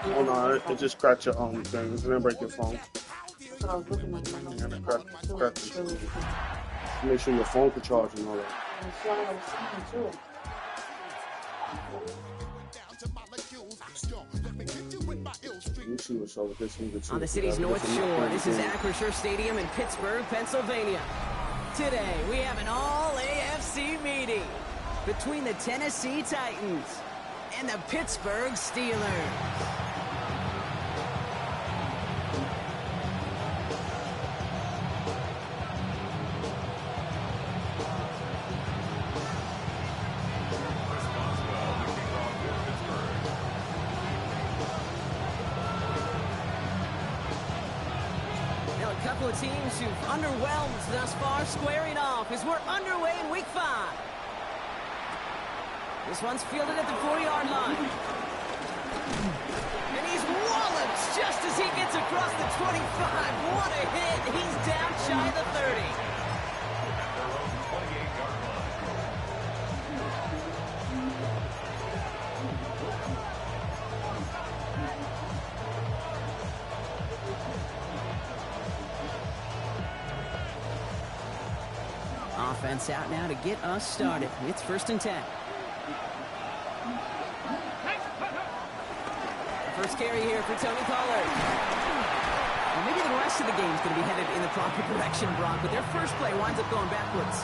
Oh no, it just cracked your thing. It didn't break your phone. And it cracked it. Make sure your phone can charge and all that. On the city's North Shore, this is Acrisure Stadium in Pittsburgh, Pennsylvania. Today, we have an all-AFC meeting between the Tennessee Titans and the Pittsburgh Steelers. A couple of teams who've underwhelmed thus far squaring off as we're underway in Week 5. This one's fielded at the 40-yard line. And he's walloped just as he gets across the 25. What a hit. He's down shy of the 30. Offense out now to get us started. It's 1st and 10. First carry here for Tony Pollard. Well, maybe the rest of the game's going to be headed in the proper direction, Brock, but their first play winds up going backwards.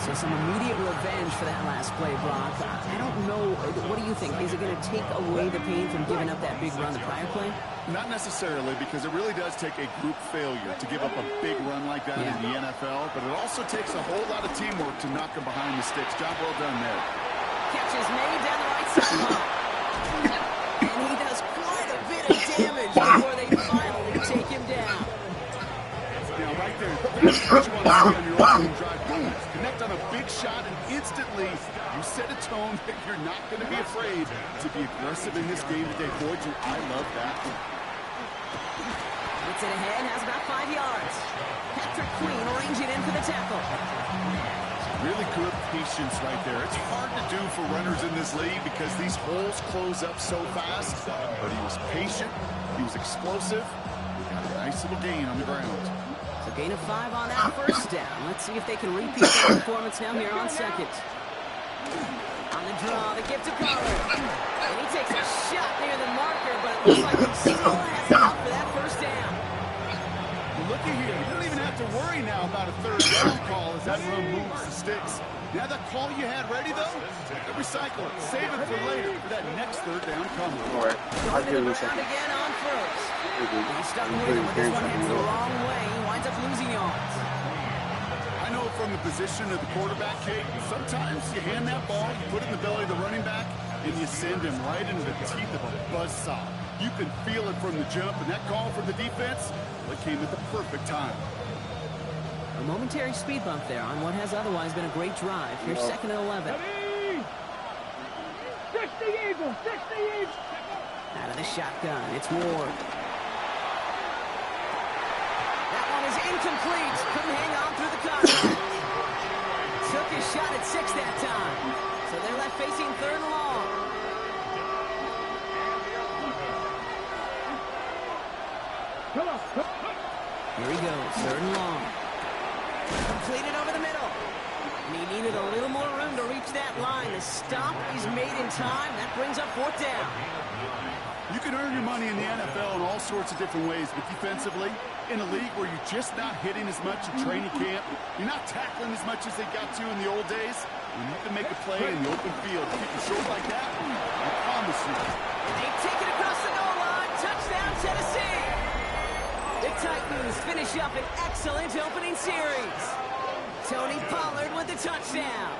So some immediate revenge for that last play, Brock. I don't know. What do you think? Is it going to take away the pain from giving up that big run the prior play? Not necessarily, because it really does take a group failure to give up a big run like that in the NFL, but it also takes a whole lot of teamwork to knock him behind the sticks. Job well done there. Catch is made down the right sideline. And he does quite a bit of damage before they finally take him down. Now, right there, that's what you want to see on your opening drive. Connect on a big shot, and instantly you set a tone that you're not going to be afraid to be aggressive in this game today. Boy, I love that. Gets it ahead, has about 5 yards. Patrick Queen arranging in for the tackle. Really good patience right there. It's hard to do for runners in this league because these holes close up so fast. But he was patient. He was explosive. He got a nice little gain on the ground. So gain of 5 on that first down. Let's see if they can repeat their performance now here on second. On the draw, the gift to Pollard. And he takes a shot near the marker, but it looks like he still has enough for that first down. Look at here. You don't even have to worry now about a third down call as that run moves the sticks. Now that call you had ready, though, recycle it. Save it for later for that next third down coming. All right. I'll give it a second. Again on first. He's stuck with him, but this one heads the wrong way. He winds up losing yards. I know from the position of the quarterback, Kate, sometimes you hand that ball, you put it in the belly of the running back, and you send him right into the teeth of a buzzsaw. You can feel it from the jump, and that call from the defense, well, it came at the perfect time. A momentary speed bump there on what has otherwise been a great drive. Here's 2nd and 11. 60 Eagles! 60 Eagles! Out of the shotgun, it's Ward. That one is incomplete. Couldn't hang on through the contact. Took his shot at 6 that time. So they're left facing 3rd and long. Here he goes, 3rd and long. Completed over the middle. And he needed a little more room to reach that line. The stop is made in time. That brings up 4th down. You can earn your money in the NFL in all sorts of different ways, but defensively, in a league where you're just not hitting as much in training camp, you're not tackling as much as they got to in the old days, when you can make a play in the open field, keep it short like that, I promise you. And they take it across the goal line. Touchdown, Tennessee. The Titans finish up an excellent opening series. Tony Pollard with the touchdown.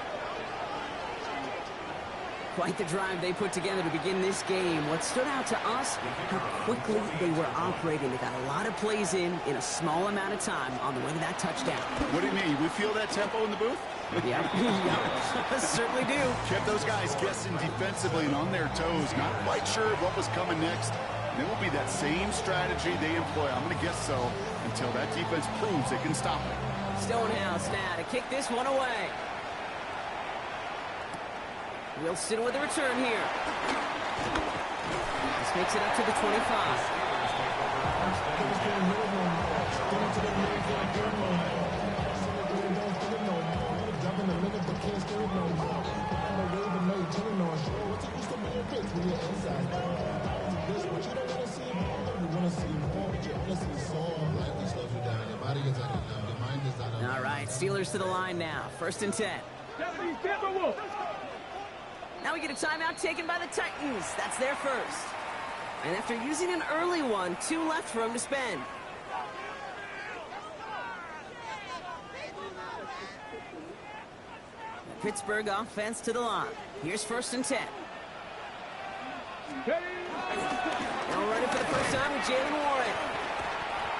Quite the drive they put together to begin this game. What stood out to us, how quickly they were operating. They got a lot of plays in a small amount of time on the way to that touchdown. What do you mean? We feel that tempo in the booth? Yeah, certainly do. Kept those guys guessing defensively and on their toes, not quite sure what was coming next. And it will be that same strategy they employ, I'm going to guess so, until that defense proves they can stop it. Stonehouse now to kick this one away. Wilson with a return here. takes it up to the 25. All right, Steelers to the line now. 1st and 10. Now we get a timeout taken by the Titans. That's their first. And after using an early one, 2 left for him to spend. The Pittsburgh offense to the line. Here's 1st and 10. They'll run it for the first time with Jalen Warren.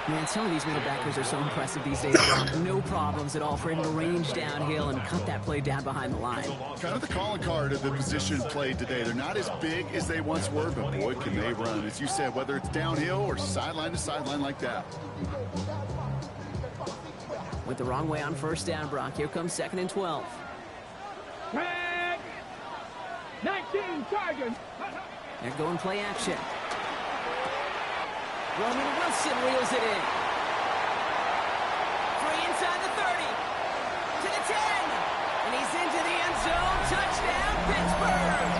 Man, some of these middle backers are so impressive these days. No problems at all for him to range downhill and cut that play down behind the line. Kind of the calling card of the position played today. They're not as big as they once were, but boy, can they run. As you said, whether it's downhill or sideline to sideline like that. Went the wrong way on 1st down, Brock. Here comes 2nd and 12. 19 Tigers. They're going play action. Roman Wilson wheels it in. Free inside the 30. To the 10. And he's into the end zone. Touchdown, Pittsburgh.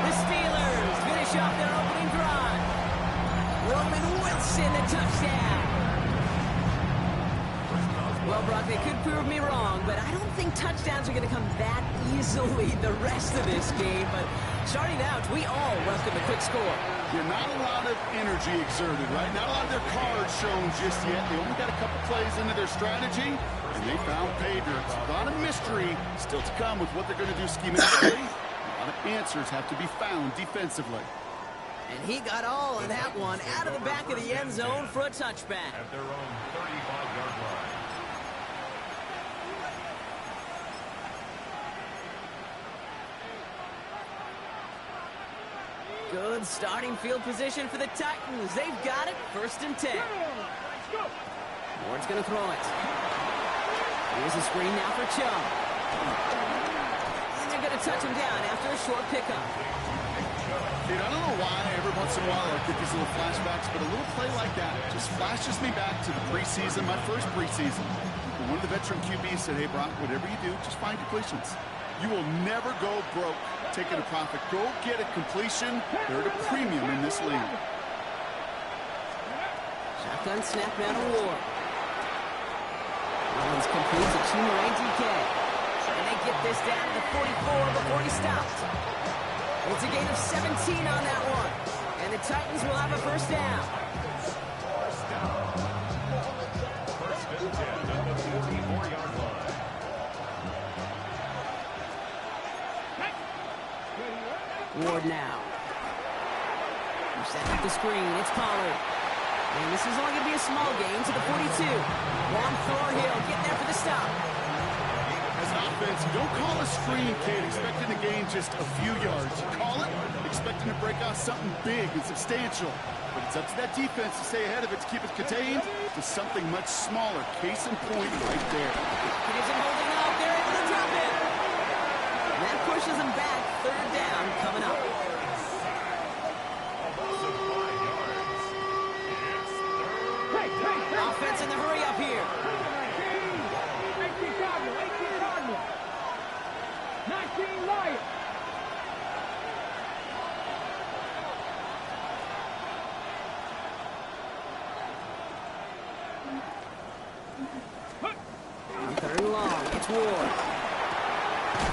The Steelers finish off their opening drive. Roman Wilson, a touchdown. Well, Brock, they could prove me wrong, but I don't think touchdowns are going to come that easily the rest of this game. But starting out, we all welcome a quick score. Yeah, not a lot of energy exerted, right? Not a lot of their cards shown just yet. They only got a couple plays into their strategy, and they found pay dirt. A lot of mystery still to come with what they're going to do schematically. A lot of answers have to be found defensively. And he got all of that one out of the back of the end zone for a touchback. At their own 35-yard line. Good starting field position for the Titans. They've got it. 1st and 10. Ward's going to throw it. Here's a screen now for Chubb. And they're going to touch him down after a short pickup. Dude, I don't know why every once in a while I get these little flashbacks, but a little play like that just flashes me back to the preseason, my first preseason. And one of the veteran QBs said, hey, Brock, whatever you do, just find completions. You will never go broke taking a profit. Go get a completion. They're at a premium in this league. Shotgun snap now to Ward. Rollins completes a two-line DK. And they get this down to the 44 before he stopped. It's a gain of 17 on that one. And the Titans will have a 1st down. First and 10 at the 44-yard line. Ward now. Set up the screen. It's Pollard. And this is only going to be a small gain to the 42. Juan Thornhill getting there for the stop. As an offense, you don't call a screen, kid, expecting to gain just a few yards. You call it expecting to break out something big and substantial. But it's up to that defense to stay ahead of it, to keep it contained to something much smaller. Case in point right there. It isn't holding up. They're able to drop it. And that pushes them back. 3rd down coming up. Offense in the hurry up here. 18 Cardinals. 19 Lions. On 3rd and long, it's Ward.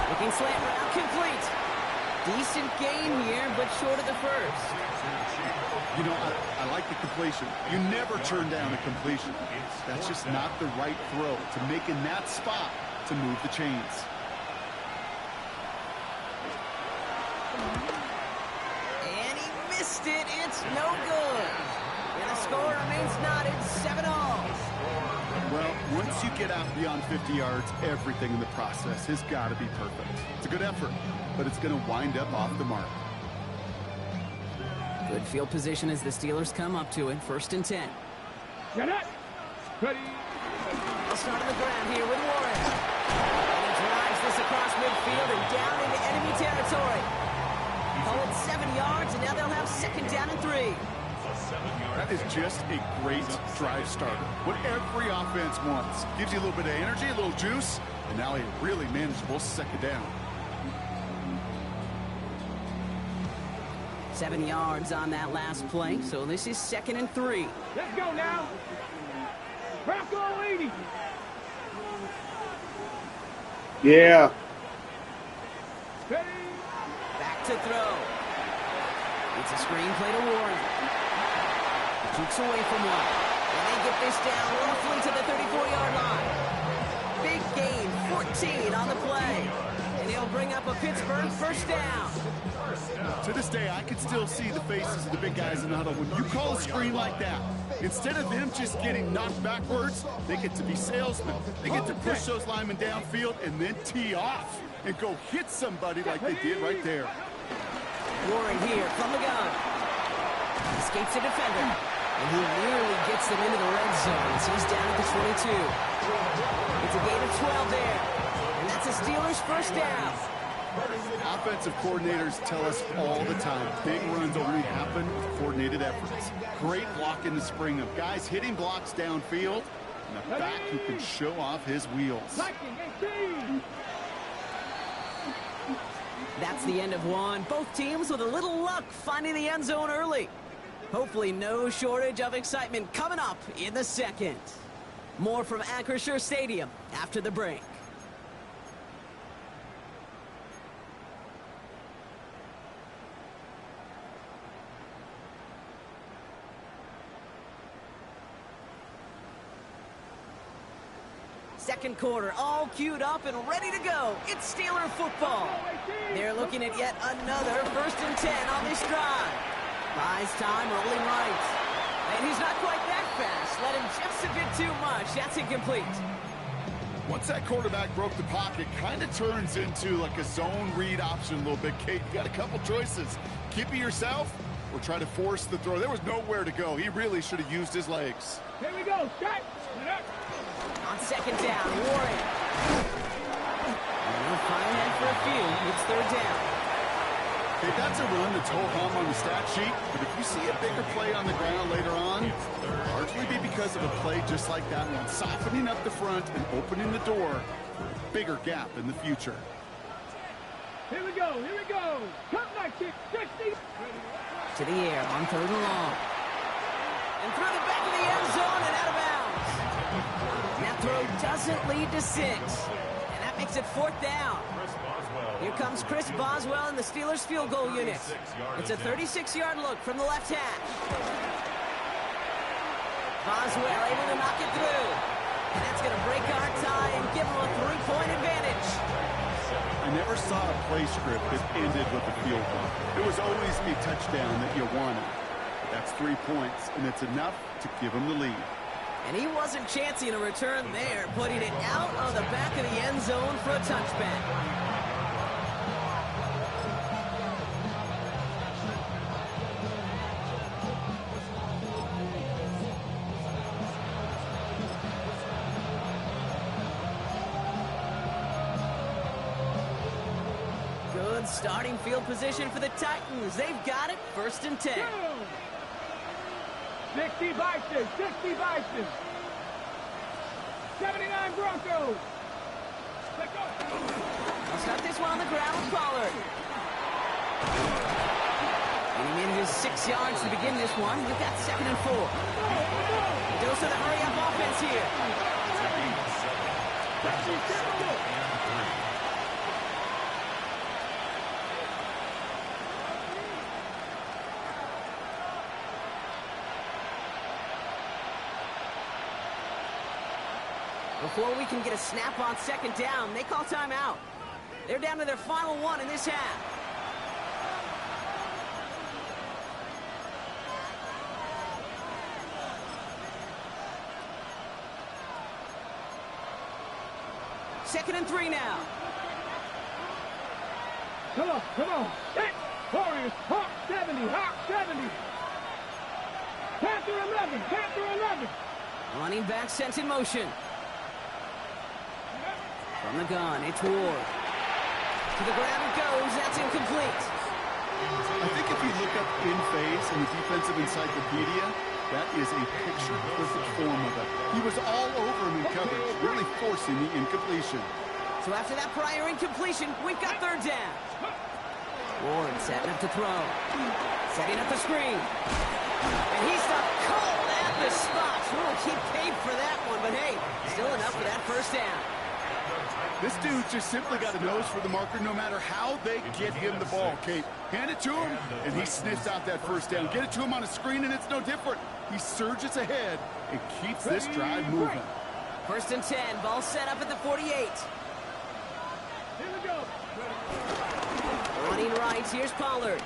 Looking slant route, complete. Decent gain here, but short of the 1st. You know, I like the completion. You never turn down a completion. That's just not the right throw to make in that spot to move the chains. And he missed it. It's no good. And the score remains knotted 7-all. Well, once you get out beyond 50 yards, everything in the process has got to be perfect. It's a good effort, but it's going to wind up off the mark. Good field position as the Steelers come up to it. 1st and 10. Get it. Ready. They'll start on the ground here with Warren. And he drives this across midfield and down into enemy territory. Call it 7 yards, and now they'll have 2nd That is just a great drive starter. What every offense wants. Gives you a little bit of energy, a little juice, and now a really manageable second down. 7 yards on that last play, so this is 2nd and 3. Let's go now. Bronco 80. Yeah. Ready. Back to throw. It's a screen play to Warren. Jukes away from one. And they get this down roughly to the 34-yard line. Big gain, 14 on the play. And he'll bring up a Pittsburgh first down. To this day, I can still see the faces of the big guys in the huddle. When you call a screen like that, instead of them just getting knocked backwards, they get to be salesmen. They get to push those linemen downfield and then tee off and go hit somebody like they did right there. Warren here from the gun. Escapes a defender. And he nearly gets them into the red zone as he's down at the 22. It's a gain of 12 there. And that's a Steelers first down. Offensive coordinators tell us all the time, big runs only happen with coordinated efforts. Great block in the spring of guys hitting blocks downfield, and a back who can show off his wheels. That's the end of one. Both teams with a little luck finding the end zone early. Hopefully no shortage of excitement coming up in the second. More from Acrisure Stadium after the break. Second quarter, all queued up and ready to go. It's Steeler football. They're looking at yet another 1st and 10 on this drive. Buys time, rolling right. And he's not quite that fast. Let him just a bit too much. That's incomplete. Once that quarterback broke the pocket, kind of turns into like a zone read option a little bit. Kate, you got a couple choices. Keep it yourself or try to force the throw. There was nowhere to go. He really should have used his legs. Here we go. Start. On 2nd down, Warren. And he'll find that for a few. It's 3rd down. Okay, that's a run that's ho-hum on the stat sheet, but if you see a bigger play on the ground later on, it'll largely be because of a play just like that one, softening up the front and opening the door for a bigger gap in the future. Here we go. Here we go. Come back, kick. 60. To the air on 3rd and long. And through the back of the end zone and out of bounds. That throw doesn't lead to 6. And that makes it 4th down. Here comes Chris Boswell in the Steelers field goal unit. It's a 36-yard look from the left hash. Boswell able to knock it through. And that's going to break our tie and give him a 3-point advantage. I never saw a play script that ended with a field goal. It was always a touchdown that you wanted. That's 3 points, and it's enough to give him the lead. And he wasn't chancing a return there, putting it out of the back of the end zone for a touchback. Good starting field position for the Titans. They've got it, 1st and 10. 60 Bison, 60 Bison. 79 Broncos. Let's go. I'll start this one on the ground with Pollard. Getting in his 6 yards to begin this one. We've got 2nd and 4. A dose of the hurry-up offense here. Before we can get a snap on 2nd down, they call timeout. They're down to their final one in this half. Second and 3 now. Come on, come on. Hey, Warriors, Hawk 70, Hawk 70. Panther 11, Panther 11. Running back sent in motion. From the gun, it's Ward. To the ground it goes. That's incomplete. I think if you look up in phase in the defensive encyclopedia, that is a picture-perfect form of it. He was all over him in coverage, really forcing the incompletion. So after that prior incompletion, we've got third down. Ward setting up to throw. Setting up the screen. And he's stopped cold at the spot. We'll keep paid for that one, but hey, still enough for that first down. This dude just simply got a nose for the marker no matter how they get him the ball, Kate. Hand it to him, and he sniffs out that first down. Get it to him on a screen, and it's no different. He surges ahead and keeps this drive moving. First and 10, ball set up at the 48. Here we go. Running right, here's Pollard.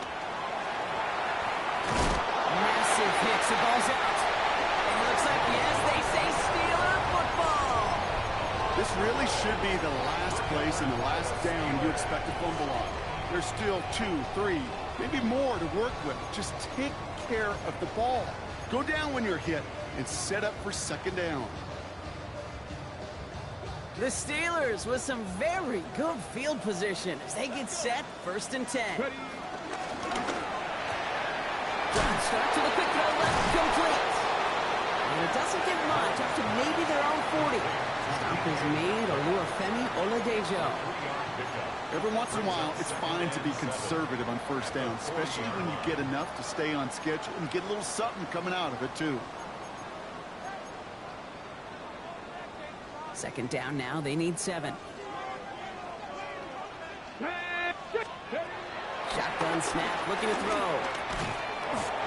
Massive hits, the ball's out. And it looks like, yes, they say Steeler football. This really should be the last place and the last down you expect to fumble on. There's still 2, 3, maybe more to work with. Just take care of the ball. Go down when you're hit and set up for second down. The Steelers with some very good field position as they get set, first and 10. Ready. Drive start to the quick throw left, complete. And it doesn't get much up to maybe their own 40. Stop is made, Oluwafemi Oladejo. Every once in a while, it's fine to be conservative on first down, especially when you get enough to stay on schedule and get a little something coming out of it, too. Second down now, they need 7. Shotgun snap, looking to throw.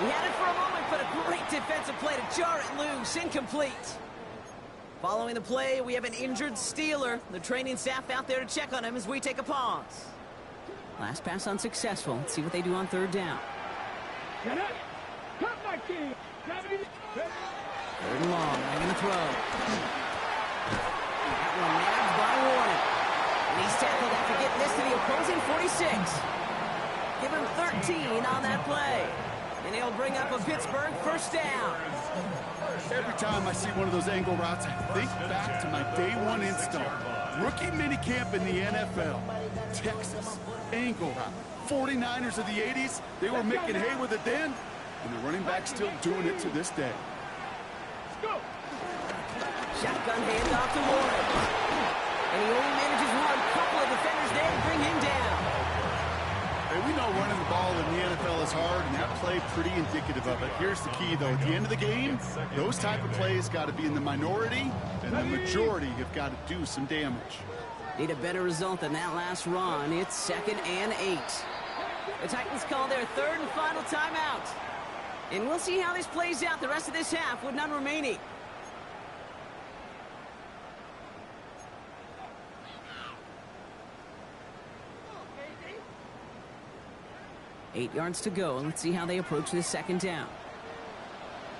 He had it for a moment, but a great defensive play to jar it loose, incomplete. Following the play, we have an injured Steeler. The training staff out there to check on him as we take a pause. Last pass unsuccessful. Let's see what they do on third down. Get it. Come back here. Third and long, they're going to throw. That one nabbed by Warren. And he's tackled after getting this to the opposing 46. Give him 13 on that play. And he'll bring up a Pittsburgh first down. Every time I see one of those angle routes, I think back to my day one install. Rookie minicamp in the NFL. Texas, angle route. 49ers of the 80s, they were making hay with it then, and the running back's still doing it to this day. Let's go. Shotgun handoff to Warren. And he only manages one. Couple of defenders there to bring him down. Hey, we know running the ball in the NFL is hard, and that play pretty indicative of it. Here's the key, though. At the end of the game, those type of plays got to be in the minority, and the majority have got to do some damage. Need a better result than that last run. It's 2nd and 8. The Titans call their third and final timeout. And we'll see how this plays out the rest of this half with none remaining. Eight yards to go, and let's see how they approach this second down.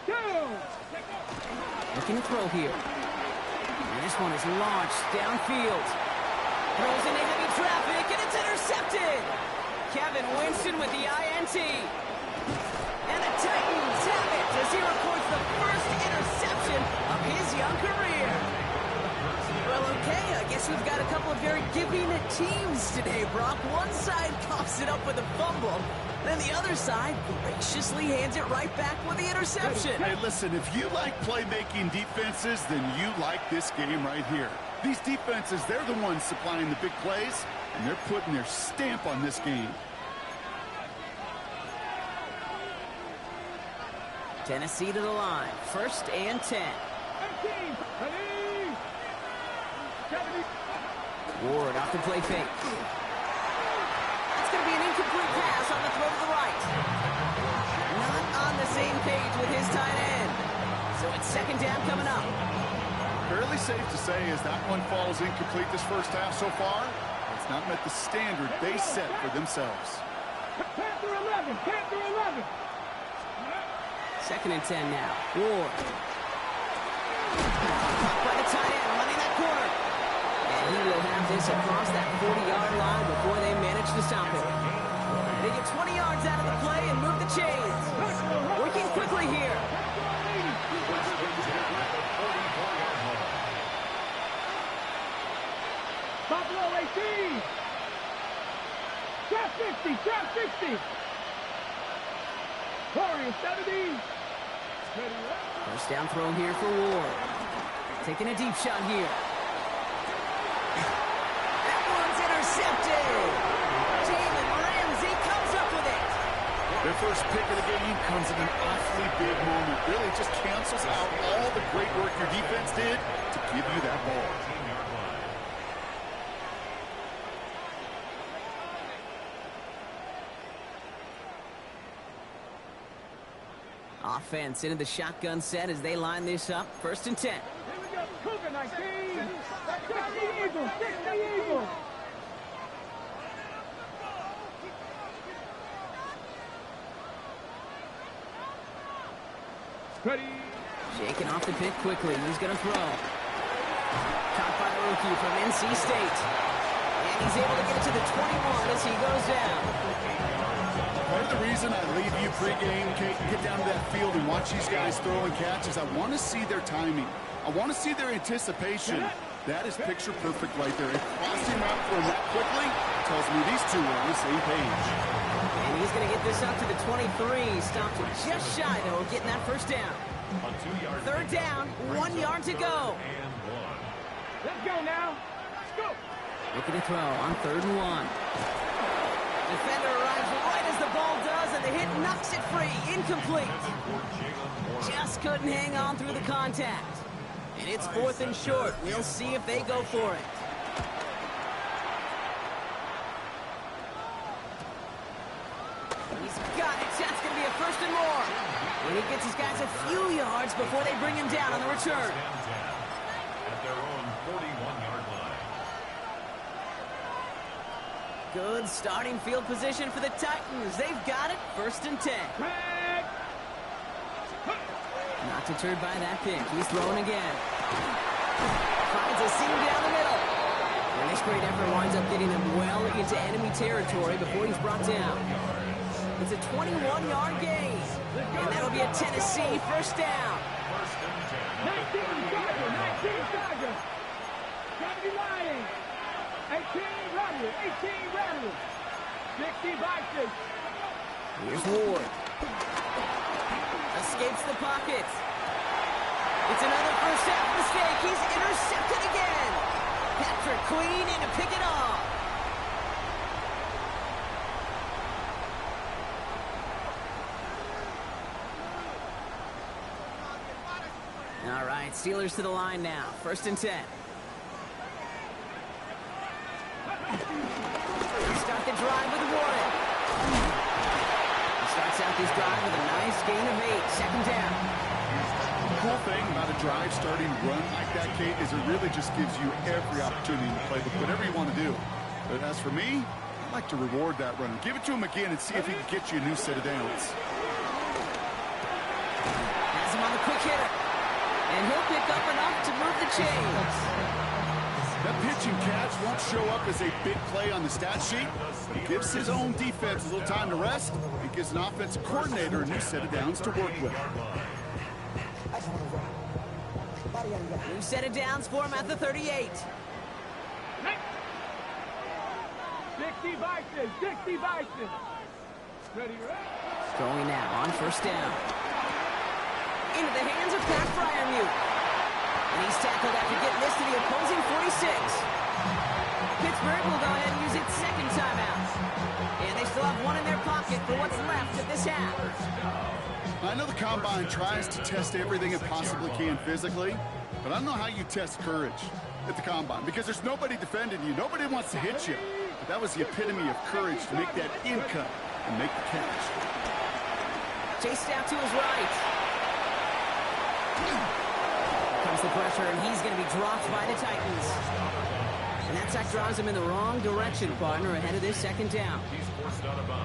Looking to throw here. And this one is launched downfield. Throws into heavy traffic, and it's intercepted. Kevin Winston with the INT. And the Titans have it as he records the first interception of his young career. Well, okay, I guess we've got a couple of very giving teams today, Brock. One side coughs it up with a fumble, then the other side graciously hands it right back with the interception. Hey, listen, if you like playmaking defenses, then you like this game right here. These defenses, they're the ones supplying the big plays, and they're putting their stamp on this game. Tennessee to the line, 1st and 10. Ward off the play fake. It's going to be an incomplete pass on the throw to the right. Not on the same page with his tight end. So it's second down coming up. Fairly safe to say as that one falls incomplete this first half so far, it's not met the standard they set for themselves. Panther 11. Panther 11. 2nd and 10 now. Ward. Caught by the tight end, running that corner. And he will have this across that 40-yard line before they manage to stop him. They get 20 yards out of the play and move the chains. Working quickly here. Buffalo 18. Trap 50. Trap 60. 70. First down throw here for Ward. Taking a deep shot here. That one's intercepted. Jalen Ramsey comes up with it. Their first pick of the game comes at an awfully big moment. Really just cancels out all the great work your defense did to give you that ball. Offense into the shotgun set as they line this up. First and 10. Here we go. Cougar 19. 60 Eagles. 60 Eagles. Ready. Shaking off the pick quickly. He's going to throw. Caught by the rookie from NC State. And he's able to get it to the 21 as he goes down. Part of the reason I leave you pregame, Kate, and get down to that field and watch these guys throw and catch is I want to see their timing. I want to see their anticipation. That is picture perfect right there. If crossing route for him that quickly tells me these two are on the same page. And he's going to get this up to the 23. Stopped just shy, though, of getting that first down. Third down, 1 yard to go. Let's go now. Let's go. Looking to throw on 3rd and 1. Defender arrives right as the ball does, and the hit knocks it free. Incomplete. Just couldn't hang on through the contact. And it's 4th and short. We'll see if they go for it. He's got it. That's going to be a 1st and more. And he gets his guys a few yards before they bring him down on the return. At their own 41-yard line. Good starting field position for the Titans. They've got it. 1st and 10. Back. Not deterred by that pick. He's throwing again. Finds a seam down the middle. And this great effort winds up getting him well into enemy territory before he's brought down. It's a 21-yard gain. And that'll be a Tennessee 1st down. 19 Dodger. 19 Dodger. 70 Lions. 18 Rattlers. 18 Rattlers. 60 Vikings. Here's Ward. Escapes the pocket. It's another first half mistake. He's intercepted again. Patrick Queen in to pick it off. All right, Steelers to the line now. 1st and 10. Start the drive with Warren. He starts out this drive with a nice gain of 8. 2nd down. The cool thing about a drive starting run like that, Kate, is it really just gives you every opportunity to play with whatever you want to do. But as for me, I'd like to reward that runner. Give it to him again and see if he can get you a new set of downs. Has him on the quick hitter. And he'll pick up enough to move the chains. That pitch and catch won't show up as a big play on the stat sheet, but it gives his own defense a little time to rest. It gives an offensive coordinator a new set of downs to work with. New set of downs for him at the 38. 60 Vikings. 60 Vikings. Ready, right? Going now on 1st down. Into the hands of Pat Fryermuth. And he's tackled after getting this to the opposing 46. Pittsburgh will go ahead and use its 2nd timeout. And they still have one in their pocket for what's left of this half. I know the Combine tries to test everything it possibly can physically, but I don't know how you test courage at the Combine because there's nobody defending you. Nobody wants to hit you. But that was the epitome of courage to make that in cut and make the catch. Chased out to his right. Comes the pressure, and he's going to be dropped by the Titans. And that sack drives him in the wrong direction, partner, ahead of this 2nd down.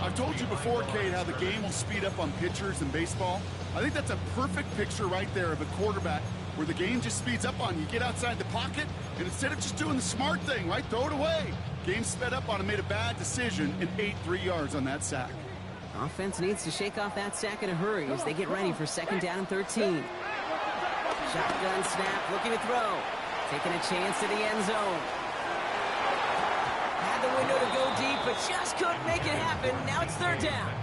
I've told you before, Kate, how the game will speed up on pitchers in baseball. I think that's a perfect picture right there of a quarterback where the game just speeds up on you. Get outside the pocket, and instead of just doing the smart thing, right, throw it away. Game sped up on him, made a bad decision, and ate 3 yards on that sack. Offense needs to shake off that sack in a hurry as they get ready for 2nd down and 13. Shotgun snap, looking to throw. Taking a chance to the end zone. Had the window to go deep, but just couldn't make it happen. Now it's 3rd down.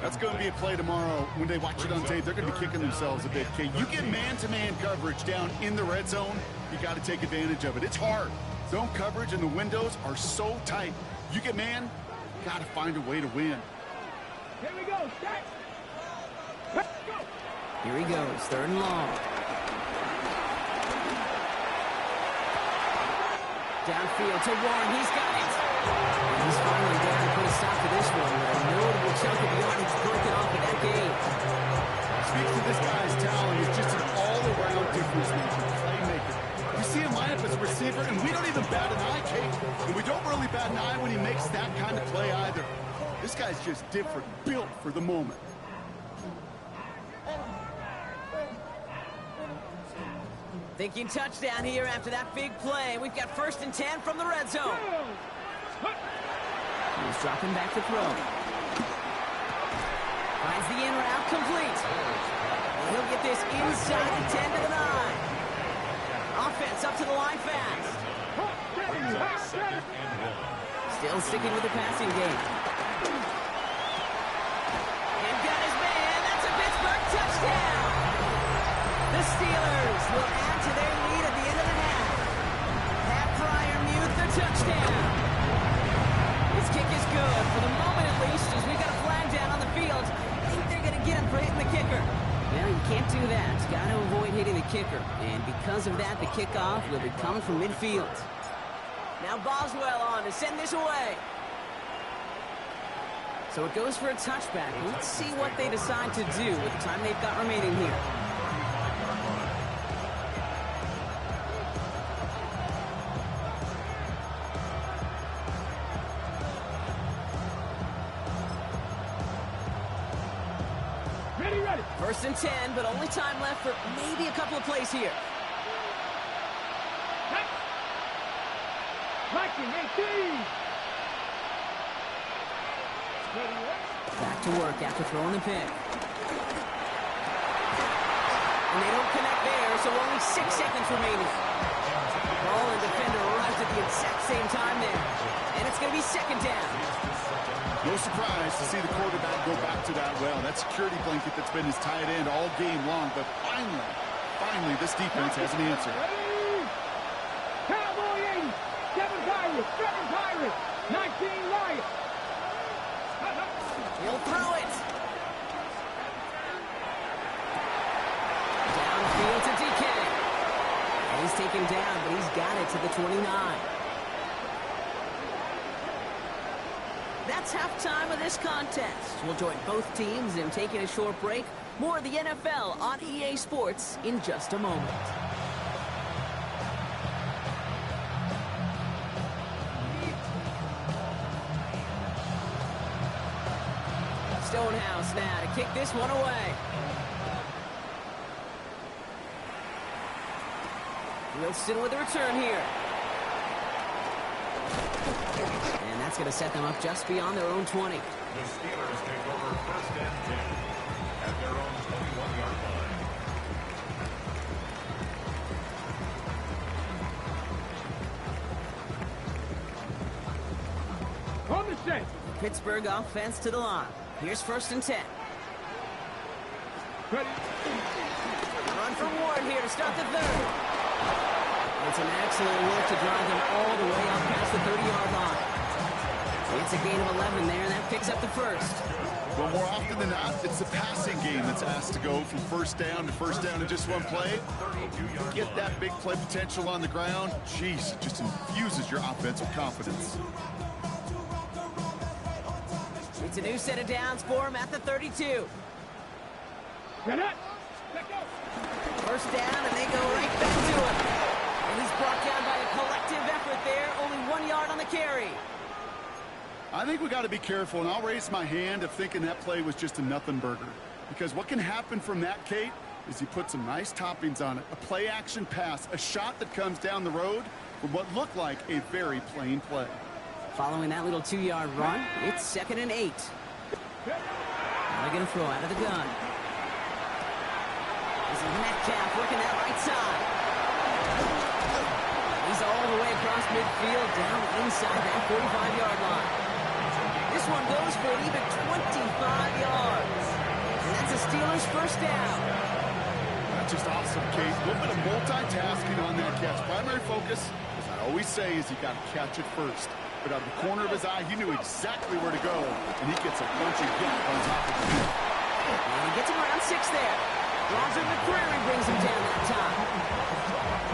That's going to be a play tomorrow. When they watch it on tape, they're going to be kicking themselves a bit, Kate. You get man-to-man coverage down in the red zone, you got to take advantage of it. It's hard. Zone coverage and the windows are so tight. You get man, got to find a way to win. Here we go. Set. Let's go. Here he goes, 3rd and long. Downfield to Warren, he's got it. And he's finally down to put a stop to this one. A notable chunk of yardage broken off in that game. Speaks to this guy's talent. He's just an all-around difference maker, playmaker. You see him line up as a receiver, and we don't even bat an eye, Kate. And we don't really bat an eye when he makes that kind of play either. This guy's just different, built for the moment. Thinking touchdown here after that big play. We've got 1st and 10 from the red zone. He's dropping back to throw. Finds the in route complete. And he'll get this inside the 10 to the 9. Offense up to the line fast. Still sticking with the passing game. And got his man. That's a Pittsburgh touchdown. The Steelers will add to their lead at the end of the half. Pat Fryermuth, the touchdown. His kick is good, for the moment at least, as we got a flag down on the field. I think they're going to get him for hitting the kicker. Well, you can't do that. Got to avoid hitting the kicker. And because of that, the kickoff will be coming from midfield. Now Boswell on to send this away. So it goes for a touchback. Let's see what they decide to do with the time they've got remaining here. Ready. 1st and 10, but only time left for maybe a couple of plays here. Viking 18. Back to work after throwing the pick. And they don't connect there, so only 6 seconds remaining. Ball and defender arrives at the exact same time there. And it's going to be 2nd down. No surprise to see the quarterback go back to that well. That security blanket that's been his tight end all game long. But finally, this defense has an answer. Cowboy 80. 7 Pirates. 19 Lions. He'll throw it. Downfield to DK. And he's taken down, but he's got it to the 29. That's halftime of this contest. We'll join both teams in taking a short break. More of the NFL on EA Sports in just a moment. Stonehouse now to kick this one away. Wilson with a return here. And that's going to set them up just beyond their own 20. The Steelers take over 1st and 10 at their own 21-yard line. On the set. Pittsburgh offense to the line. Here's 1st and 10. Ready. Run for Ward here to start the 3rd. It's an excellent work to drive them all the way up past the 30-yard line. It's a gain of 11 there, and that picks up the 1st. Well, more often than not, it's the passing game that's asked to go from 1st down to 1st down in just one play. Get that big play potential on the ground. Jeez, it just infuses your offense with confidence. It's a new set of downs for him at the 32. Get it. Let go. 1st down, and they go right back to him. And he's brought down by a collective effort there. Only 1 yard on the carry. I think we got to be careful, and I'll raise my hand of thinking that play was just a nothing burger. Because what can happen from that, Kate, is you put some nice toppings on it. A play-action pass, a shot that comes down the road from what looked like a very plain play. Following that little 2-yard run, it's 2nd and 8. Now they're going to throw out of the gun. This is Metcalf working that right side. He's all the way across midfield, down inside that 45-yard line. This one goes for an even 25 yards. And that's the Steelers' first down. That's just awesome, Kate. A little bit of multitasking on that catch. Primary focus, as I always say, is you got to catch it first. But out of the corner of his eye, he knew exactly where to go. And he gets a bunch of gap on top of him. And he gets him around 6 there. Roger McCreary brings him down that time.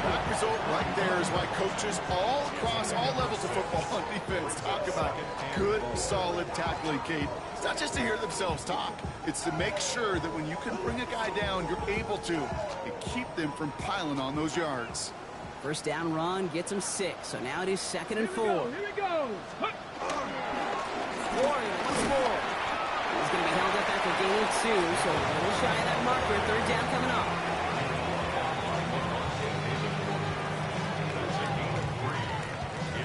That result right there is why coaches all across all levels of football on defense talk about good, solid tackling, Kate. It's not just to hear themselves talk. It's to make sure that when you can bring a guy down, you're able to and keep them from piling on those yards. First down run gets him 6. So now it is 2nd and 4. Here we go. Warren once more. He's going to be held up after gaining 2, so a little shy of that marker. 3rd down coming up.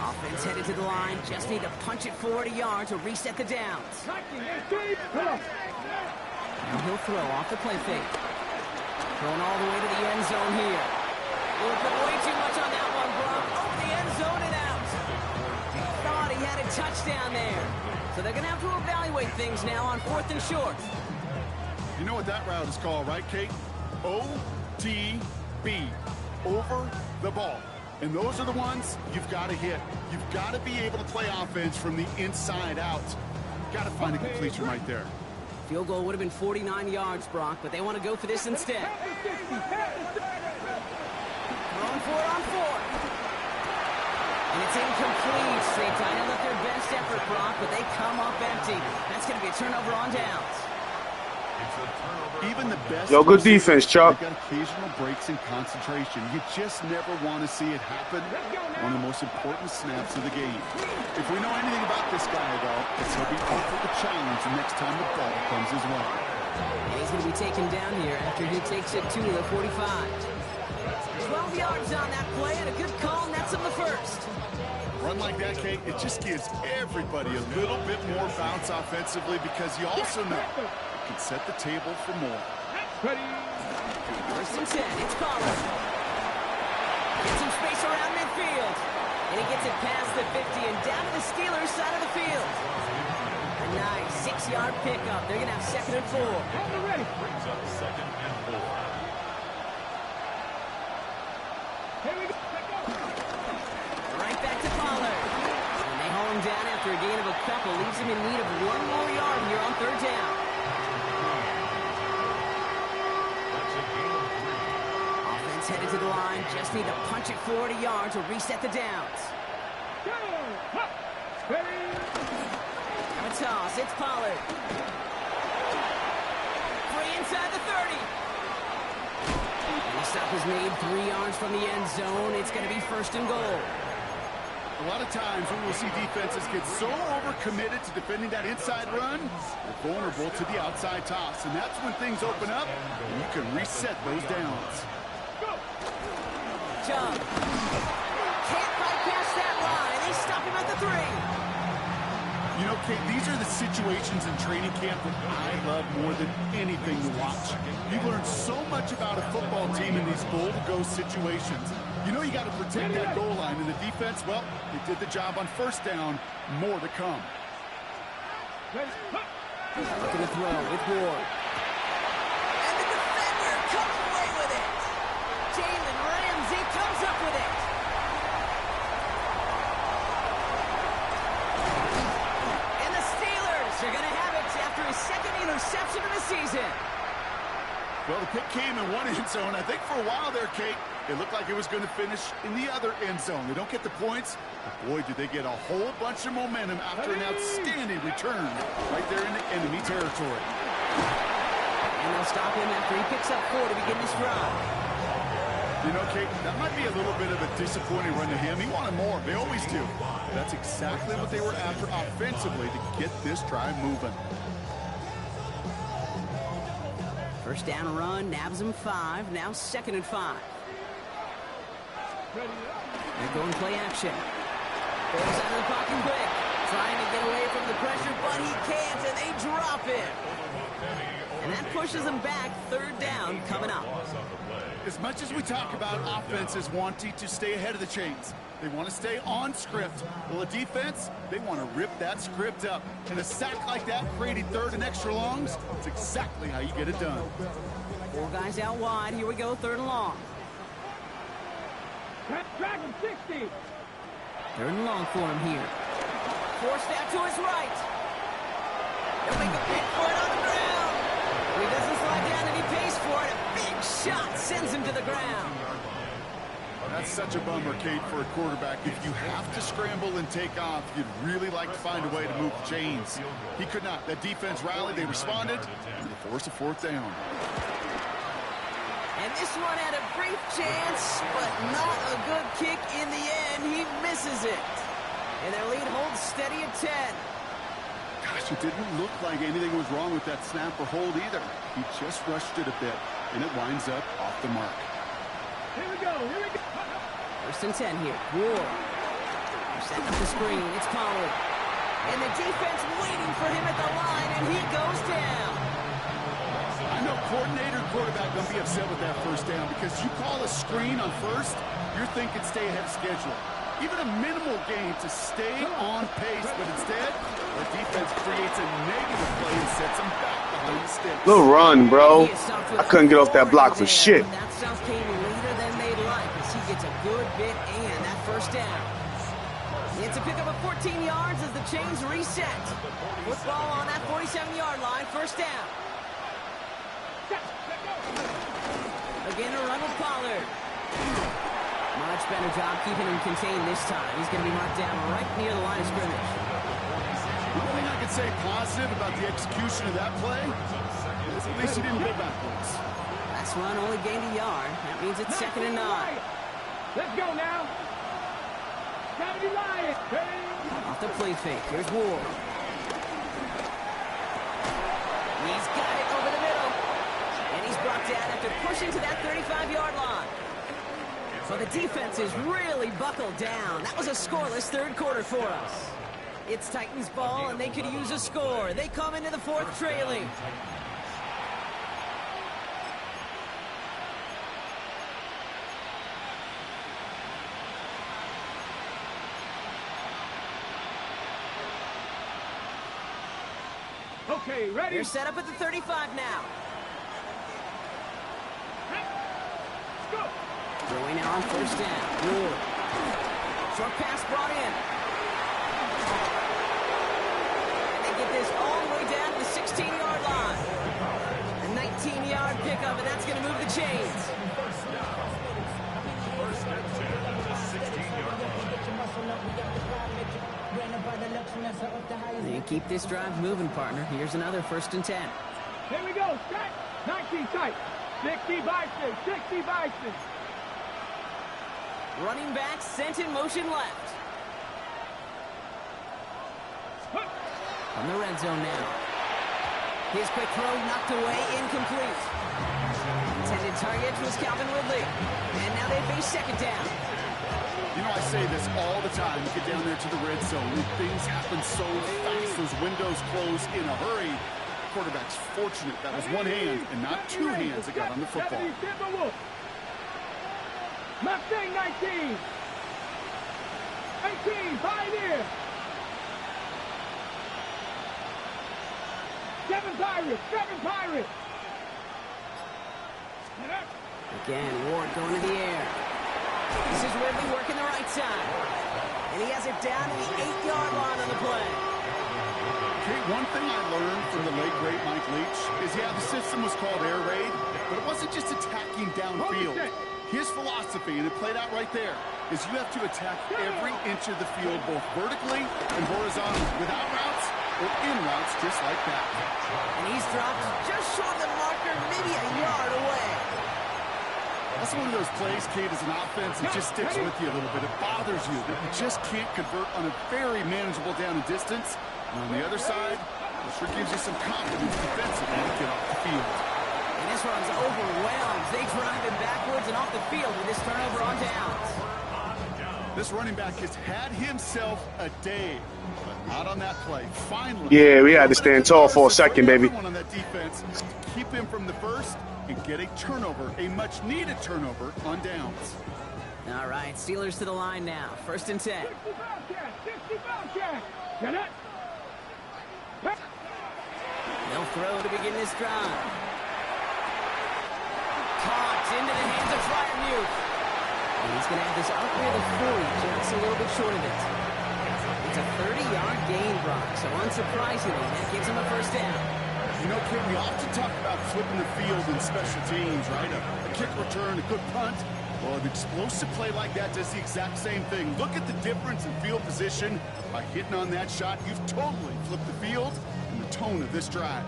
Offense headed to the line. Just need to punch it forward a yard to reset the downs. Now he'll throw off the play fake. Going all the way to the end zone here. We'll put way too much on that one, Brock. Over the end zone and out. Thought he had a touchdown there. So they're going to have to evaluate things now on 4th and short. You know what that route is called, right, Kate? OTB. Over the ball. And those are the ones you've got to hit. You've got to be able to play offense from the inside out. Got to find a completion right there. Field goal would have been 49 yards, Brock, but they want to go for this instead. Throwing for it on 4th. And it's incomplete. They tied up their best effort, Brock, but they come up empty. That's going to be a turnover on downs. Even the best. Yo, good defense, Chuck. Got occasional breaks in concentration. You just never want to see it happen. One of the most important snaps of the game. If we know anything about this guy, though, it's he'll be up for the challenge the next time the ball comes his way. And he's going to be taken down here after he takes it to the 45. 12 yards on that play and a good call, and that's him the first. Run like that, Kate, it just gives everybody a little bit more bounce offensively because you also know you can set the table for more. Ready. 1st and 10, it's Pollard. Gets some space around midfield. And he gets it past the 50 and down to the Steelers' side of the field. A nice 6-yard pickup. They're going to have 2nd and 4. Ready. Brings up 2nd and 4. Here we go. Right back to Pollard. And they haul him down after a gain of a couple. Leaves him in need of 1 more yard here on 3rd down. That's a gain of 3. Offense headed to the line. Just need to punch it forward a yard to reset the downs. Go. Ready. Now a toss. It's Pollard. Free inside the 30. And the stop is made 3 yards from the end zone. It's going to be 1st and goal. A lot of times we will see defenses get so overcommitted to defending that inside run, they're vulnerable to the outside toss. And that's when things open up and you can reset those downs. Jump. Can't bypass that line. They stop him at the 3. You know, Kate, these are the situations in training camp that I love more than anything to watch. You learn so much about a football team in these goal-to-go situations. You know you got to protect that goal line, and the defense, well, they did the job on 1st down. More to come. Looking to throw with Ward. And the defender comes away with it. Jalen Ramsey comes up with it. And the Steelers are going to have it after his 2nd interception of the season. Well, the pick came in one end zone. I think for a while there, Kate, it looked like it was going to finish in the other end zone. They don't get the points, but boy, did they get a whole bunch of momentum after an outstanding return right there in the enemy territory. And they'll stop him after he picks up 4 to begin this drive. You know, Kate, that might be a little bit of a disappointing run to him. He wanted more. They always do. That's exactly what they were after offensively to get this drive moving. First down run, nabs him 5. Now 2nd and 5. They're going play action. Goes out of the pocket quick. Trying to get away from the pressure, but he can't, and they drop it. And that pushes them back. 3rd down coming up. As much as we talk about offenses wanting to stay ahead of the chains, They want to stay on script. Well, the defense, they want to rip that script up. And a sack like that, creating third and extra longs, it's exactly how you get it done. 4 guys out wide. Here we go, 3rd and long. Drag him 60. 3rd and long for him here. Forced out to his right. He'll make a pick for it on the ground. He doesn't slide down and he pays for it. A big shot sends him to the ground. That's such a bummer, Kate, for a quarterback. If you have to scramble and take off, you'd really like to find a way to move the chains. He could not. That defense rallied, they responded, and they forced a 4th down. And this one had a brief chance, but not a good kick in the end. He misses it. And their lead holds steady at 10. Gosh, it didn't look like anything was wrong with that snap or hold either. He just rushed it a bit, and it winds up off the mark. Here we go. 1st and 10 here. Ward. They're setting up the screen. It's Pollard. And the defense waiting for him at the line, and he goes down. I know coordinator and quarterback going to be upset with that 1st down because you call a screen on 1st, you're thinking stay ahead of schedule. Even a minimal gain to stay on pace, but instead, the defense creates a negative play and sets them back behind the sticks. Little run, bro. I couldn't get off that block for shit. That stuff came later than they'd like as he gets a good bit and that 1st down. It's a pickup of 14 yards as the chains reset. Football on that 47-yard line, 1st down. Again, a run with Pollard. Much better job keeping him contained this time. He's going to be marked down right near the line of scrimmage. One thing I could say positive about the execution of that play is at least he didn't go backwards. Last run only gained a yard. That means it's 2nd and 9. Let's go now. Gotta be lying. Off the play fake. Here's Ward. He's got it over the middle. And he's brought down after pushing to that 35-yard line. So the defense is really buckled down. That was a scoreless 3rd quarter for us. It's Titans ball, and they could use a score. They come into the 4th trailing. Okay, ready? They're set up at the 35 now. Let's go. Throwing now on 1st down. Ward. Short pass brought in. And they get this all the way down to the 16-yard line. A 19-yard pickup, and that's going to move the chains. First and 10 at the 16-yard line. They keep this drive moving, partner. Here's another 1st and 10. Here we go. Set. 19 tight. 60 Bison. 60 Bison. Running back sent in motion left. From the red zone now. His quick throw knocked away, incomplete. Intended target was Calvin Ridley. And now they face 2nd down. You know, I say this all the time. You get down there to the red zone, and things happen so fast. Those windows close in a hurry. Quarterback's fortunate that was one hand and not 2 hands that got on the football. Mustang 19. 18, Pioneer. 7 Pirates, 7 Pirates. Again, Ward going to the air. This is Ridley working the right side. And he has it down to the 8-yard line on the play. Okay, one thing I learned from the late, great Mike Leach is, yeah, the system was called air raid, but it wasn't just attacking downfield. His philosophy, and it played out right there, is you have to attack every inch of the field, both vertically and horizontally, without routes or in routes, just like that. And he's dropped just short of the marker, maybe a yard away. That's one of those plays, Kate, as an offense, it just sticks with you a little bit. It bothers you that you just can't convert on a very manageable down and distance. And on the other side, it sure gives you some confidence defensively to get off the field. And this one's overwhelmed. They drive him backwards and off the field with this turnover on downs. This running back has had himself a day, but not on that play. Finally. Yeah, we had to stand tall for a second, baby. On that defense to keep him from the first and get a turnover, a much-needed turnover on downs. All right, Steelers to the line now. 1st and 10. 60 Bobcat, 60 Bobcat. Get it? They'll throw to begin this drive. Caught into the hands of Smashmouth. And he's going to have this up near the 40, just a little bit short of it. It's a 30-yard gain, Brock, so unsurprisingly, that gives him a 1st down. You know, Ken, we often talk about flipping the field in special teams, right? A kick return, a good punt. Well, an explosive play like that does the exact same thing. Look at the difference in field position. By hitting on that shot, you've totally flipped the field and the tone of this drive.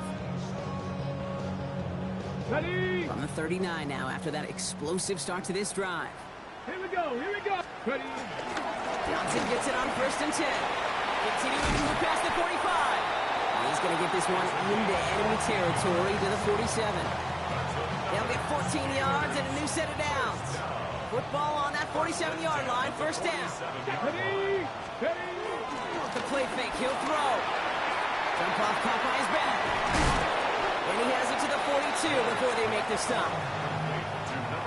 Ready? From the 39 now after that explosive start to this drive. Here we go, here we go. Ready? Johnson gets it on 1st and 10. Continuing to move past the 45. He's going to get this one into enemy territory to the 47. They'll get 14 yards and a new set of downs. Football on that 47-yard line, 1st down. Ready? Ready? The play fake, he'll throw. Jump off, caught by his back. And he has it to the 42 before they make the stop.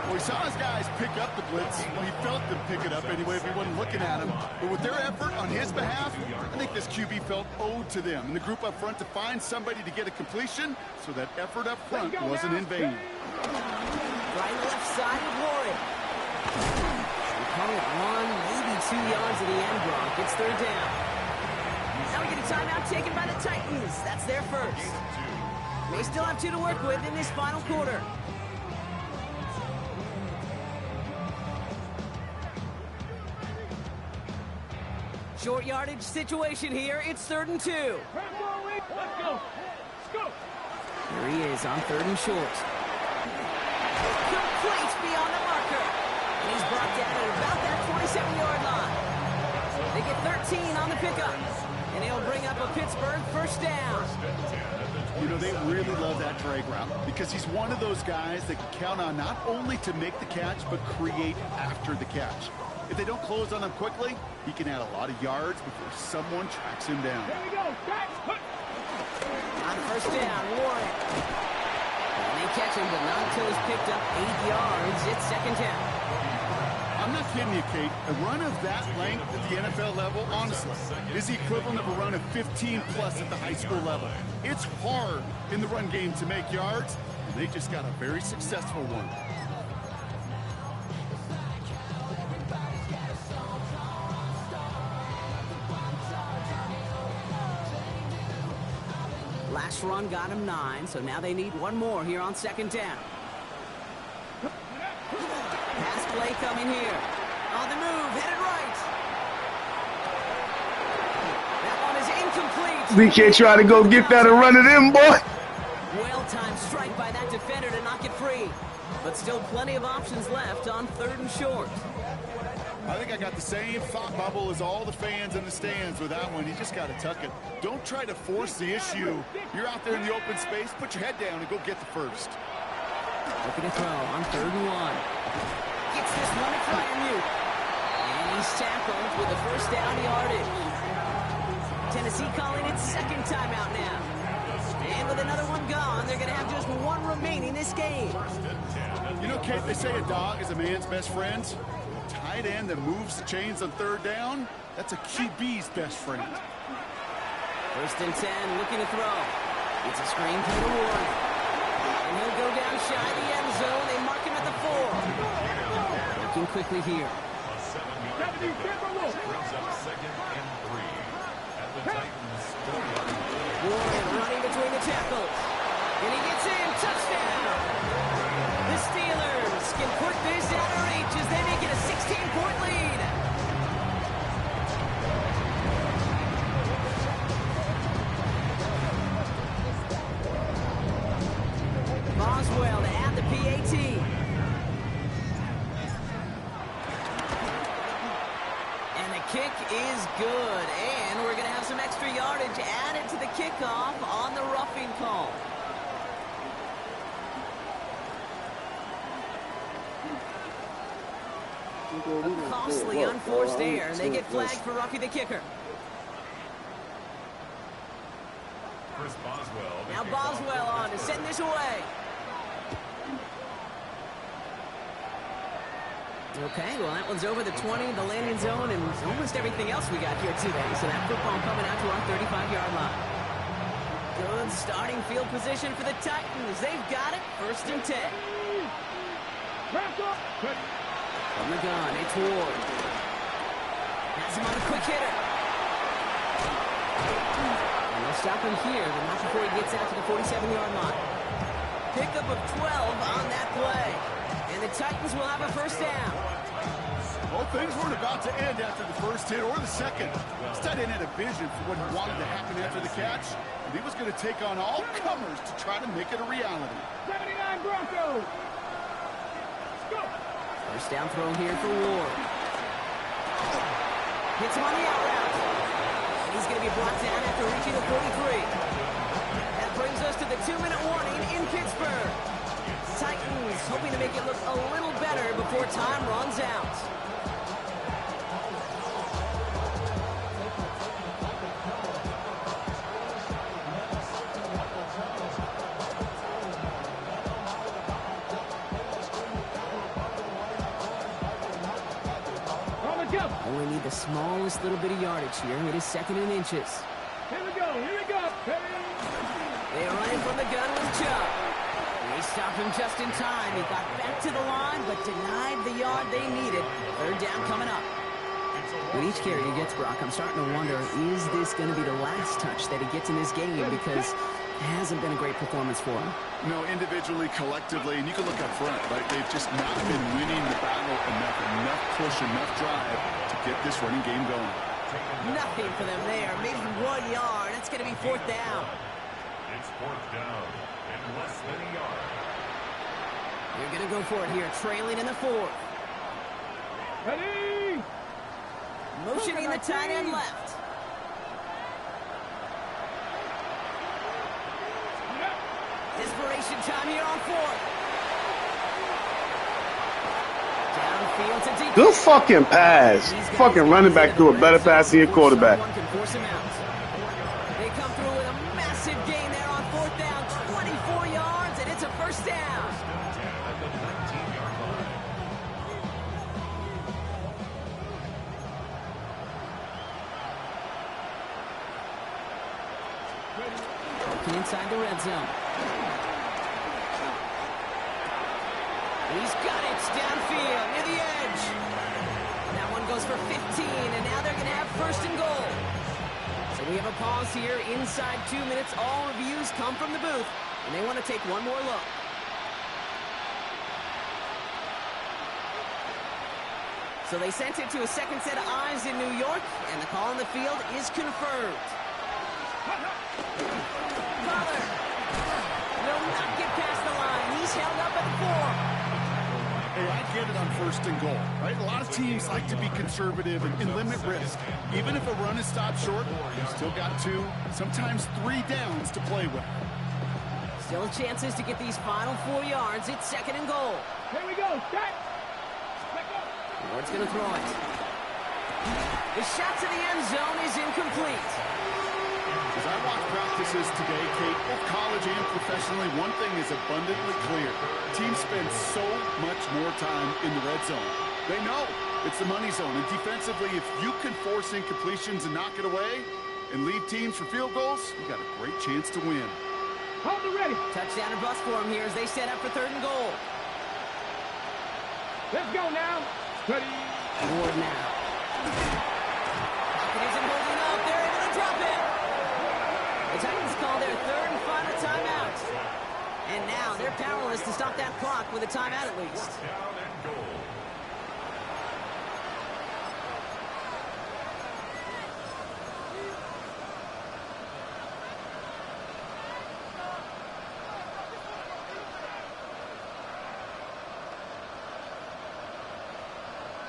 Well, he saw his guys pick up the blitz. Well, he felt them pick it up anyway if he wasn't looking at him. But with their effort on his behalf, I think this QB felt owed to them. And the group up front to find somebody to get a completion, so that effort up front wasn't in vain. Right left side of Warren. We call it 1, maybe 2 yards to the end, Brock. It's 3rd down. Now we get a timeout taken by the Titans. That's their 1st. They still have 2 to work with in this final quarter. Short yardage situation here. It's 3rd and 2. Let's go. Let's go. Here he is on 3rd and short. Complete beyond the marker. And he's brought down at about that 27-yard line. They get 13 on the pickup. And he'll bring up a Pittsburgh 1st down. You know, they really love that drag route because he's one of those guys they can count on not only to make the catch, but create after the catch. If they don't close on him quickly, he can add a lot of yards before someone tracks him down. Here we go. On 1st down, Warren. And they catch him, but not until he's picked up 8 yards. It's 2nd down. I'm not kidding you, Kate. A run of that length at the NFL level, honestly, is the equivalent of a run of 15-plus at the high school level. It's hard in the run game to make yards, and they just got a very successful one. Last run got him 9, so now they need 1 more here on 2nd down. Pass play coming here. On the move, headed right. That one is incomplete. We can't try to go get that and run it in, boy. Well-timed strike by that defender to knock it free. But still plenty of options left on 3rd and short. I think I got the same thought bubble as all the fans in the stands with that one. You just got to tuck it. Don't try to force the issue. You're out there in the open space. Put your head down and go get the 1st. Looking to throw on 3rd and 1. Gets this one to Smashmouth. And he's tackled with the 1st down yardage. Tennessee calling it 2nd timeout now. And with another one gone, they're going to have just 1 remaining this game. You know, Kate, they say a dog is a man's best friend. Tight end that moves the chains on 3rd down, that's a QB's best friend. 1st and 10, looking to throw. It's a screen through the Warren. And he'll go down shy of the end zone. They mark him at the 4. Looking quickly here. 70, brings up 2nd and 3 at the Titans' 4-yard line. Warren running between the tackles. And he gets in. Touchdown. The Steelers can put this out of reach as they make it a 16-point lead. Boswell to add the PAT. And the kick is good. And we're going to have some extra yardage added to the kickoff on the roughing call. A costly unforced error. They get flagged for roughing the kicker. Chris Boswell. Now Boswell on to send this away. Okay, well, that one's over the 20, the landing zone, and almost everything else we got here today. So that football coming out to our 35-yard line. Good starting field position for the Titans. They've got it. 1st and 10. From the gun, it's Ward. Has him on a quick hitter. And they'll stop him here, but not before he gets out to the 47-yard line. Pickup of 12 on that play. And the Titans will have a 1st down. Well, things weren't about to end after the first hit or the second. This tight end had a vision for what he wanted to happen after the catch, and he was going to take on all comers to try to make it a reality. 79 Broncos. Go. 1st down throw here for Ward. Hits him on the out route. He's going to be brought down after reaching the 43. That brings us to the 2-minute warning in Pittsburgh. Titans hoping to make it look a little better before time runs out. Only need the smallest little bit of yardage here. It is 2nd and inches. Here we go. Here we go. Hey. They run in from the gun with Chubb. They stopped him just in time. He got back to the line, but denied the yard they needed. 3rd down coming up. With each carry he gets, Brock, I'm starting to wonder, is this going to be the last touch that he gets in this game? Because it hasn't been a great performance for him. No, individually, collectively, and you can look up front, right? They've just not been winning the battle enough push, enough drive to get this running game going. Nothing for them there. Maybe 1 yard. It's going to be 4th down. It's 4th down and less than a yard. They're going to go for it here, trailing in the 4th. Ready. Motioning the tight end left. Desperation time here on 4th. Downfield to deep. Good fucking pass. Fucking running back threw a better pass than your quarterback. They come through with a massive gain there on 4th down. 24 yards, and it's a 1st down. At the 19-yard line. Working inside the red zone. He's got it downfield near the edge. That one goes for 15, and now they're going to have 1st and goal. So we have a pause here inside 2 minutes. All reviews come from the booth, and they want to take one more look. So they sent it to a 2nd set of eyes in New York, and the call on the field is confirmed. Pollard will not get past the line. He's held up at 4. Hey, I get it on 1st and goal, right? A lot of teams like to be conservative and limit risk. Even if a run is stopped short, you've still got 2, sometimes 3 downs to play with. Still chances to get these final 4 yards. It's 2nd and goal. Here we go. Set. Ward's going to throw it. The shot to the end zone is incomplete. As I watch practices today, Kate, both college and professionally, one thing is abundantly clear. Teams spend so much more time in the red zone. They know it's the money zone. And defensively, if you can force incompletions and knock it away and lead teams for field goals, you got a great chance to win. Hold it ready. Touchdown or bust for him here as they set up for 3rd and goal. Let's go now. Ready. Ward now. It isn't holding up. They're able to drop it. The Titans call their 3rd and final timeout. And now they're powerless to stop that clock with a timeout at least. Down and goal.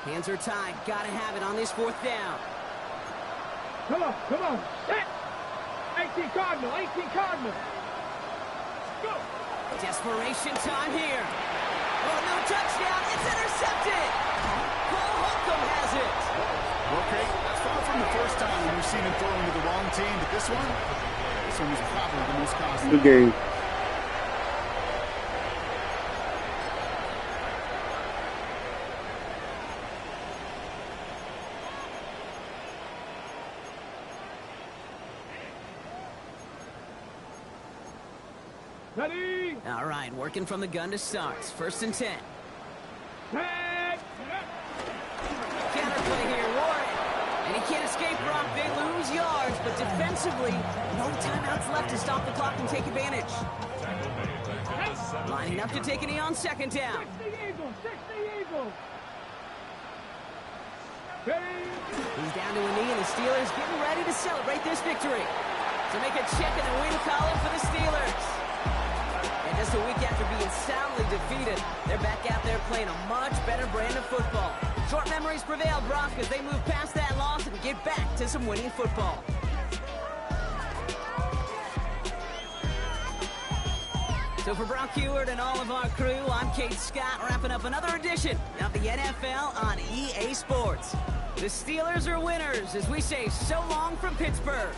Hands are tied. Gotta have it on this 4th down. Come on. Come on. Set. 18 Cardinal. 18 Cardinal. Go. Desperation time here. Oh, no touchdown. It's intercepted. Cole Holcomb has it. Okay, that's far from the first time we've seen him throwing to the wrong team, but this one was probably the most costly. Good game. Ready? All right, working from the gun to start. 1st and 10. Set. Counterplay here, Warren. And he can't escape, Brock. They lose yards, but defensively, no timeouts left to stop the clock and take advantage. Tackle made back at the 7. Lining up to take a knee on 2nd down. 60 Eagles. 60 Eagles. Ready? He's down to a knee, and the Steelers getting ready to celebrate this victory. To make a check in the win column for the Steelers. And just a week after being soundly defeated, they're back out there playing a much better brand of football. Short memories prevail, Brock, as they move past that loss and get back to some winning football. So for Brock Heward and all of our crew, I'm Kate Scott, wrapping up another edition of the NFL on EA Sports. The Steelers are winners as we say so long from Pittsburgh.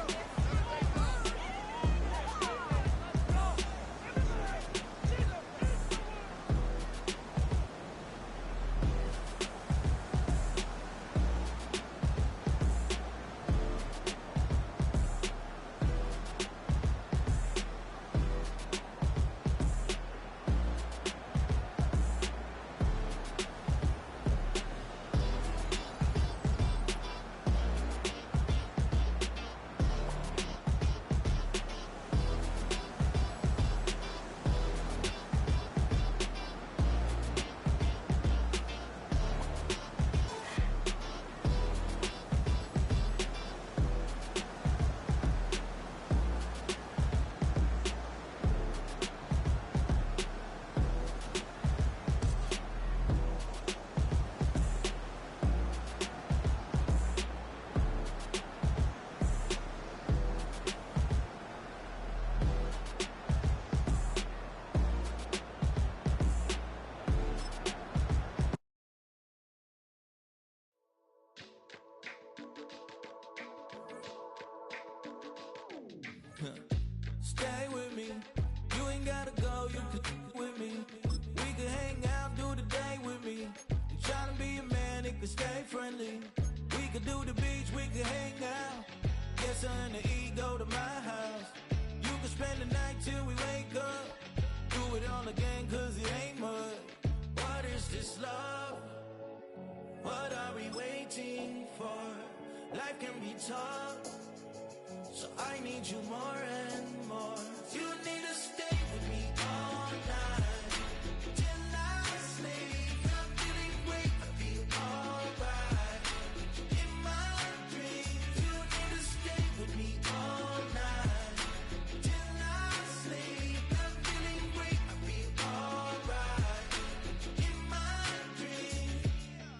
Stay with me. You ain't gotta go, you can with me. We can hang out, do the day with me. You tryna be a man, it can stay friendly. We could do the beach, we can hang out. Get her in the E, go to my house. You can spend the night till we wake up. Do it all again, cause it ain't mud. What is this love? What are we waiting for? Life can be tough, so I need you more and more. You need to stay with me all night till I sleep. I'm feeling great, I feel alright. In my dreams, you need to stay with me all night till I sleep. I'm feeling great, I feel alright. In my dreams.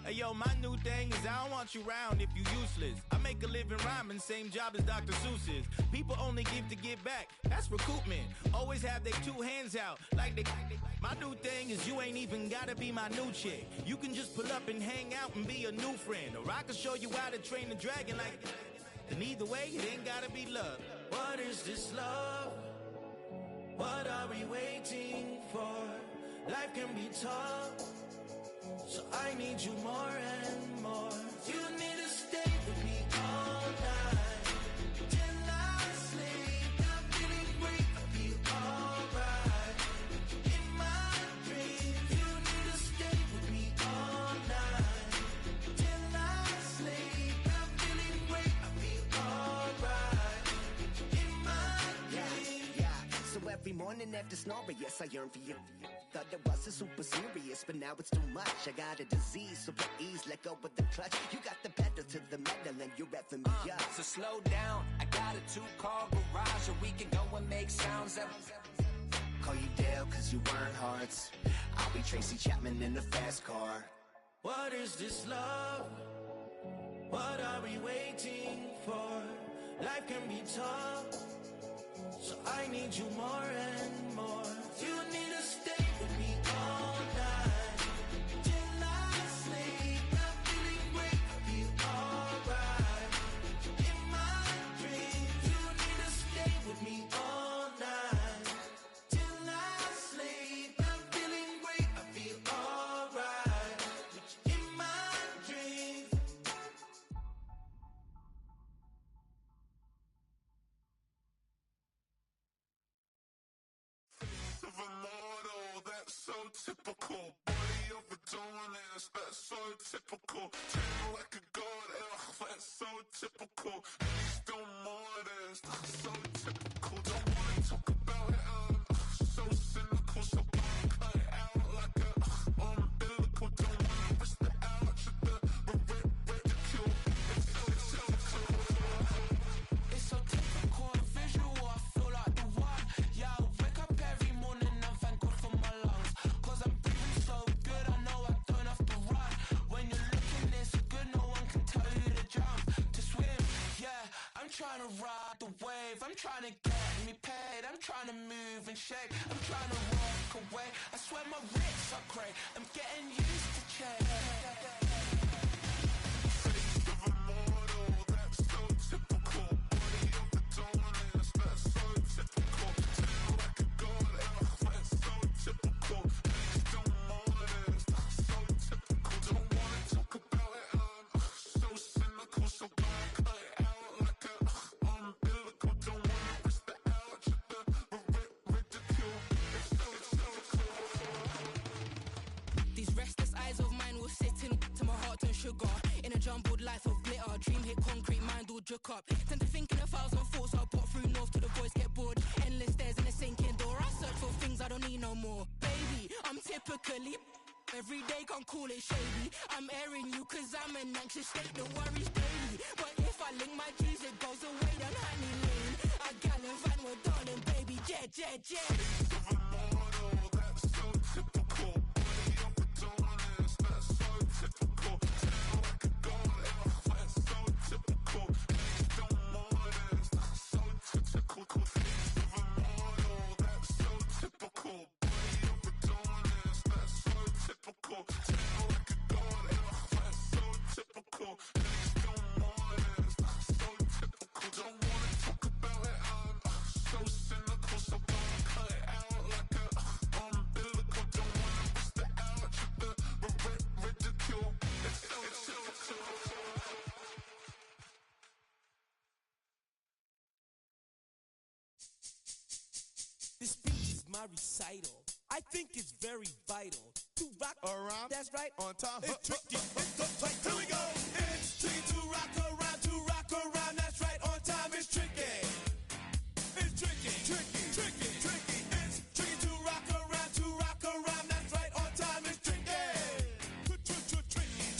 Hey yo, my new thing is I don't want you round if you useless. I make a living rhyming, same job as Dr. Seuss's. People only give to give back, that's recoupment. Always have their two hands out, like they. My new thing is you ain't even gotta be my new chick. You can just pull up and hang out and be a new friend. Or I can show you how to train the dragon like. And either way, it ain't gotta be love. What is this love? What are we waiting for? Life can be tough, so I need you more and more. You need to stay with me all night till I sleep. I'm feeling great, I feel alright. In my dreams, you need to stay with me all night till I sleep. I'm feeling great, I feel alright. In my dreams. Yeah. So every morning after snoring, yes, I yearn for you. Thought it wasn't super serious, but now it's too much. I got a disease, so please let go of the clutch. You got the pedal to the metal and you're revving me up. So slow down, I got a 2-car garage, or we can go and make sounds that. Call you Dale, cause you weren't hearts. I'll be Tracy Chapman in a fast car. What is this love? What are we waiting for? Life can be tough, so I need you more and more. You need to stay with me all night till I sleep. I'm feeling great, I feel alright. In my dreams, you need to stay with me all night till I sleep. I'm feeling great, I feel alright. In my dreams. typical. Body overdoing it, that's so typical. Treating like a god, that's so typical. He's still more this, that's so typical. Don't wanna talk about it, so cynical. So cut it out like a umbilical. Don't wanna risk the ouch of the ridicule. It's so typical, visual, I feel like the one. Yeah, I wake up every morning and thank God for my lungs. Cause I'm breathing so good, I know I don't have to run. When you're looking this good, no one can tell you to jump, to swim. Yeah, I'm trying to ride the wave, I'm trying to get me paid, I'm trying to move and shake, I'm trying to walk away. I swear my wrists are great, I'm getting used to change. That's so typical. Body overdoing it, that's so typical. Treating like a god, that's so typical. He's still more this, that's so typical. Don't wanna talk about it, so cynical. So cut it out like a umbilical. Don't wanna risk the ouch of the ridicule. It's so typical. These restless eyes of mine will sit in to my heart and sugar. In a jumbled life of glitter, dream hit concrete, mind all jook up. Tend to think in 1,000 thoughts, I'll pop through north to the voice, get bored. Endless stairs in a sinking door, I search for things I don't need no more. Baby, I'm typically every day, can't call it shady. I'm airing you cause I'm an anxious state, the worries daily. But if I link my G's, it goes away, then honey lane. I gallivant with darling, baby, jet. That's so typical. Body overdoing it, that's so typical. Treating like a god, that's so typical. He's still more this, that's so typical. That's so typical. Body overdoing it, that's so typical. Treating like a god, that's so typical. He's still more this, that's so typical. Don't wanna talk about it, so cynical. So cut it out like a umbilical. Don't wanna risk the ouch of the ridicule. It's so typical. This speech is my recital. I think it's very vital to rock around. That's right, on time. It's tricky. It's uptight. Here we go. It's tricky to rock around. To rock around. That's right, on time. It's tricky. It's tricky. Tricky. Tricky. Tricky. It's tricky to rock around. To rock around. That's right, on time. It's tricky.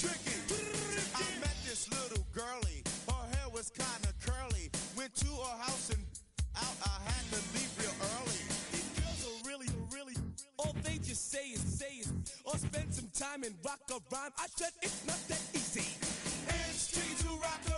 Tricky. I met this little girlie. Her hair was kinda curly. Went to her house and out. I had to leave real early. These girls are really, all they just say is, or spend some time and rock a rhyme. I said it's not that easy. It's tricky to rock around.